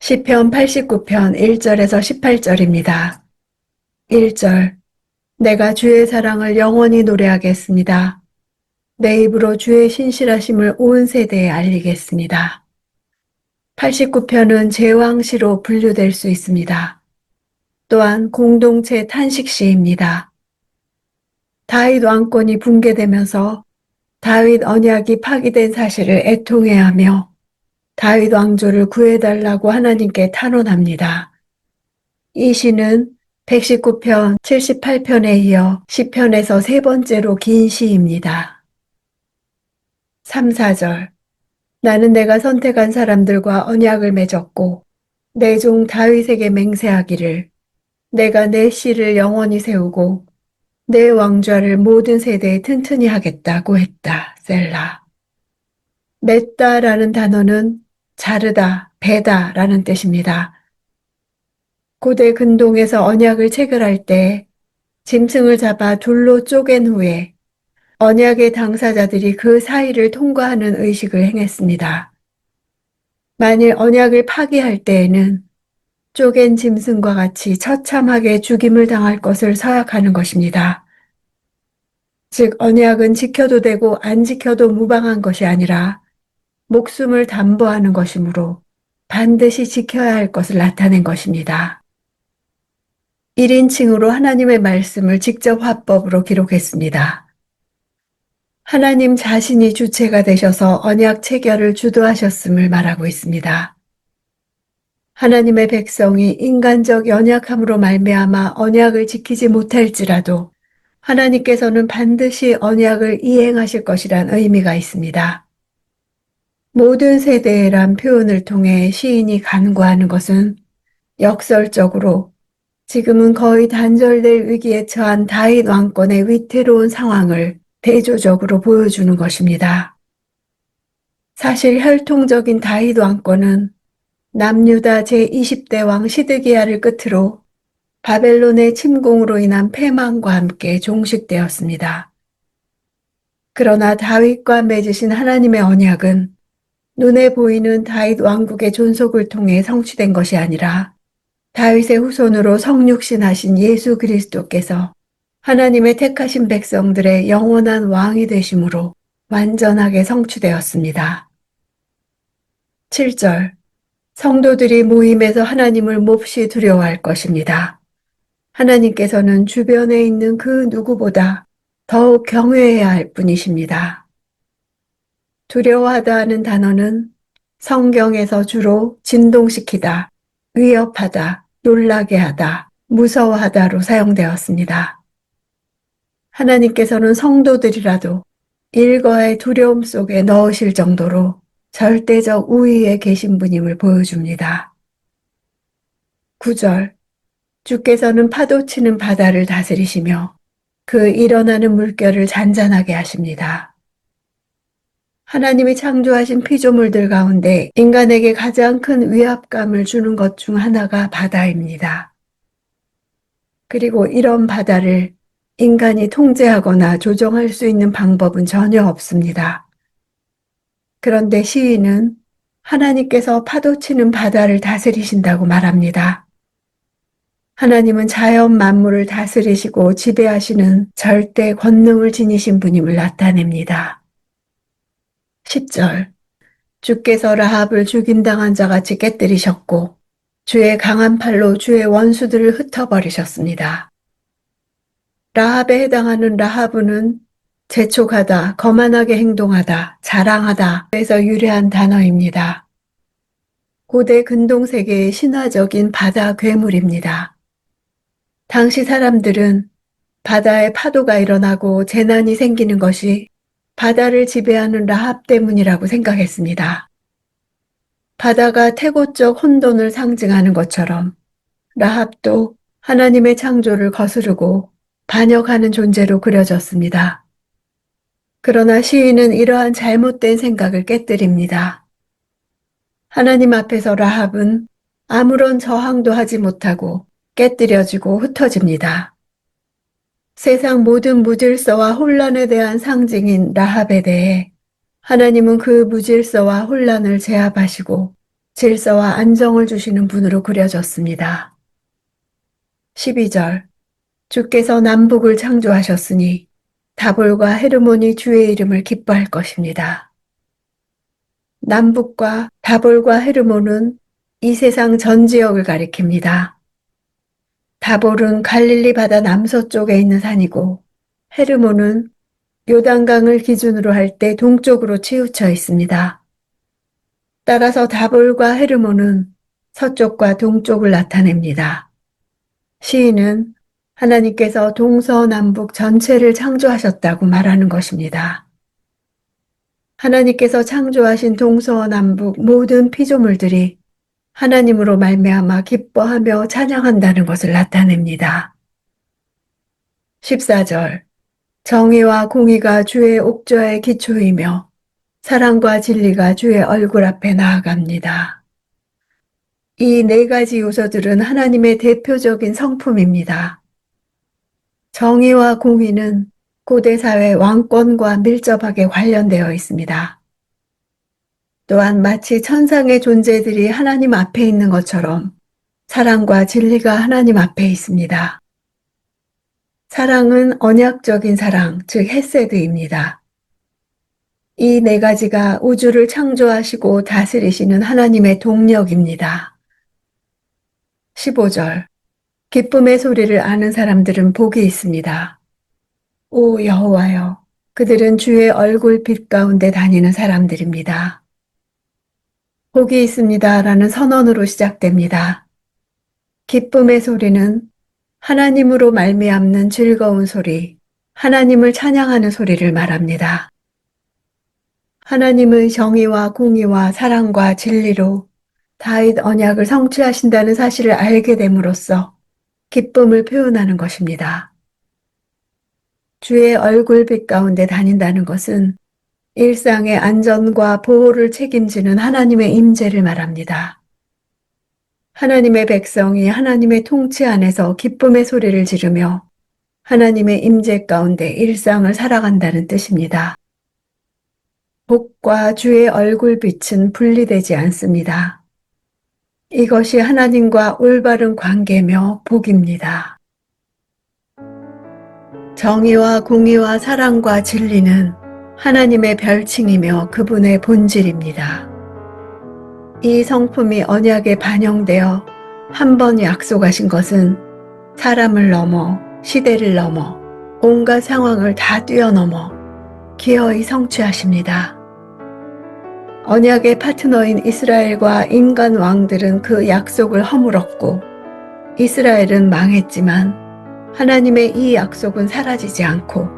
시편 89편 1절에서 18절입니다. 1절. 내가 주의 사랑을 영원히 노래하겠습니다. 내 입으로 주의 신실하심을 온 세대에 알리겠습니다. 89편은 제왕시로 분류될 수 있습니다. 또한 공동체 탄식시입니다. 다윗 왕권이 붕괴되면서 다윗 언약이 파기된 사실을 애통해하며 다윗 왕조를 구해달라고 하나님께 탄원합니다. 이 시는 119편, 78편에 이어 시편에서 세 번째로 긴 시입니다. 3, 4절. 나는 내가 선택한 사람들과 언약을 맺었고 내 종 다윗에게 맹세하기를 내가 내 씨를 영원히 세우고 내 왕좌를 모든 세대에 튼튼히 하겠다고 했다. 셀라. 맺다라는 단어는 자르다, 베다라는 뜻입니다. 고대 근동에서 언약을 체결할 때 짐승을 잡아 둘로 쪼갠 후에 언약의 당사자들이 그 사이를 통과하는 의식을 행했습니다. 만일 언약을 파기할 때에는 쪼갠 짐승과 같이 처참하게 죽임을 당할 것을 서약하는 것입니다. 즉 언약은 지켜도 되고 안 지켜도 무방한 것이 아니라 목숨을 담보하는 것이므로 반드시 지켜야 할 것을 나타낸 것입니다. 1인칭으로 하나님의 말씀을 직접 화법으로 기록했습니다. 하나님 자신이 주체가 되셔서 언약 체결을 주도하셨음을 말하고 있습니다. 하나님의 백성이 인간적 연약함으로 말미암아 언약을 지키지 못할지라도 하나님께서는 반드시 언약을 이행하실 것이란 의미가 있습니다. 모든 세대란 표현을 통해 시인이 간구하는 것은 역설적으로 지금은 거의 단절될 위기에 처한 다윗 왕권의 위태로운 상황을 대조적으로 보여주는 것입니다. 사실 혈통적인 다윗 왕권은 남유다 제20대 왕 시드기야를 끝으로 바벨론의 침공으로 인한 패망과 함께 종식되었습니다. 그러나 다윗과 맺으신 하나님의 언약은 눈에 보이는 다윗 왕국의 존속을 통해 성취된 것이 아니라 다윗의 후손으로 성육신하신 예수 그리스도께서 하나님의 택하신 백성들의 영원한 왕이 되심으로 완전하게 성취되었습니다. 7절. 성도들이 모임에서 하나님을 몹시 두려워할 것입니다. 하나님께서는 주변에 있는 그 누구보다 더욱 경외해야 할 분이십니다. 두려워하다 하는 단어는 성경에서 주로 진동시키다, 위협하다, 놀라게 하다, 무서워하다로 사용되었습니다. 하나님께서는 성도들이라도 일거의 두려움 속에 넣으실 정도로 절대적 우위에 계신 분임을 보여줍니다. 9절. 주께서는 파도치는 바다를 다스리시며 그 일어나는 물결을 잔잔하게 하십니다. 하나님이 창조하신 피조물들 가운데 인간에게 가장 큰 위압감을 주는 것 중 하나가 바다입니다. 그리고 이런 바다를 인간이 통제하거나 조정할 수 있는 방법은 전혀 없습니다. 그런데 시인은 하나님께서 파도치는 바다를 다스리신다고 말합니다. 하나님은 자연 만물을 다스리시고 지배하시는 절대 권능을 지니신 분임을 나타냅니다. 10절. 주께서 라합을 죽임당한 자같이 깨뜨리셨고 주의 강한 팔로 주의 원수들을 흩어버리셨습니다. 라합에 해당하는 라하브는 재촉하다, 거만하게 행동하다, 자랑하다 에서 유래한 단어입니다. 고대 근동세계의 신화적인 바다 괴물입니다. 당시 사람들은 바다에 파도가 일어나고 재난이 생기는 것이 바다를 지배하는 라합 때문이라고 생각했습니다. 바다가 태고적 혼돈을 상징하는 것처럼 라합도 하나님의 창조를 거스르고 반역하는 존재로 그려졌습니다. 그러나 시인은 이러한 잘못된 생각을 깨뜨립니다. 하나님 앞에서 라합은 아무런 저항도 하지 못하고 깨뜨려지고 흩어집니다. 세상 모든 무질서와 혼란에 대한 상징인 라합에 대해 하나님은 그 무질서와 혼란을 제압하시고 질서와 안정을 주시는 분으로 그려졌습니다. 12절 주께서 남북을 창조하셨으니 다볼과 헤르몬이 주의 이름을 기뻐할 것입니다. 남북과 다볼과 헤르몬은 이 세상 전 지역을 가리킵니다. 다볼은 갈릴리 바다 남서쪽에 있는 산이고 헤르몬은 요단강을 기준으로 할 때 동쪽으로 치우쳐 있습니다. 따라서 다볼과 헤르몬은 서쪽과 동쪽을 나타냅니다. 시인은 하나님께서 동서남북 전체를 창조하셨다고 말하는 것입니다. 하나님께서 창조하신 동서남북 모든 피조물들이 하나님으로 말미암아 기뻐하며 찬양한다는 것을 나타냅니다. 14절 정의와 공의가 주의 옥좌의 기초이며 사랑과 진리가 주의 얼굴 앞에 나아갑니다. 이 네 가지 요소들은 하나님의 대표적인 성품입니다. 정의와 공의는 고대 사회 왕권과 밀접하게 관련되어 있습니다. 또한 마치 천상의 존재들이 하나님 앞에 있는 것처럼 사랑과 진리가 하나님 앞에 있습니다. 사랑은 언약적인 사랑, 즉 헤세드입니다. 이 네 가지가 우주를 창조하시고 다스리시는 하나님의 동력입니다. 15절 기쁨의 소리를 아는 사람들은 복이 있습니다. 오 여호와여, 그들은 주의 얼굴 빛 가운데 다니는 사람들입니다. 복이 있습니다라는 선언으로 시작됩니다. 기쁨의 소리는 하나님으로 말미암는 즐거운 소리, 하나님을 찬양하는 소리를 말합니다. 하나님의 정의와 공의와 사랑과 진리로 다윗 언약을 성취하신다는 사실을 알게 됨으로써 기쁨을 표현하는 것입니다. 주의 얼굴빛 가운데 다닌다는 것은 일상의 안전과 보호를 책임지는 하나님의 임재를 말합니다. 하나님의 백성이 하나님의 통치 안에서 기쁨의 소리를 지르며 하나님의 임재 가운데 일상을 살아간다는 뜻입니다. 복과 주의 얼굴빛은 분리되지 않습니다. 이것이 하나님과 올바른 관계며 복입니다. 정의와 공의와 사랑과 진리는 하나님의 별칭이며 그분의 본질입니다. 이 성품이 언약에 반영되어 한 번 약속하신 것은 사람을 넘어 시대를 넘어 온갖 상황을 다 뛰어넘어 기어이 성취하십니다. 언약의 파트너인 이스라엘과 인간 왕들은 그 약속을 허물었고 이스라엘은 망했지만 하나님의 이 약속은 사라지지 않고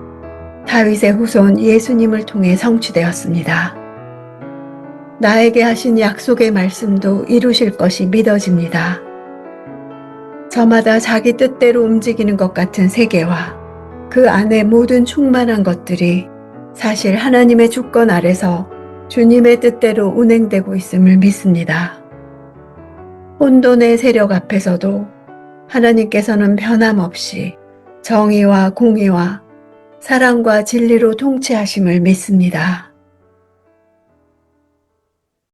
다윗의 후손 예수님을 통해 성취되었습니다. 나에게 하신 약속의 말씀도 이루실 것이 믿어집니다. 저마다 자기 뜻대로 움직이는 것 같은 세계와 그 안에 모든 충만한 것들이 사실 하나님의 주권 아래서 주님의 뜻대로 운행되고 있음을 믿습니다. 혼돈의 세력 앞에서도 하나님께서는 변함없이 정의와 공의와 사랑과 진리로 통치하심을 믿습니다.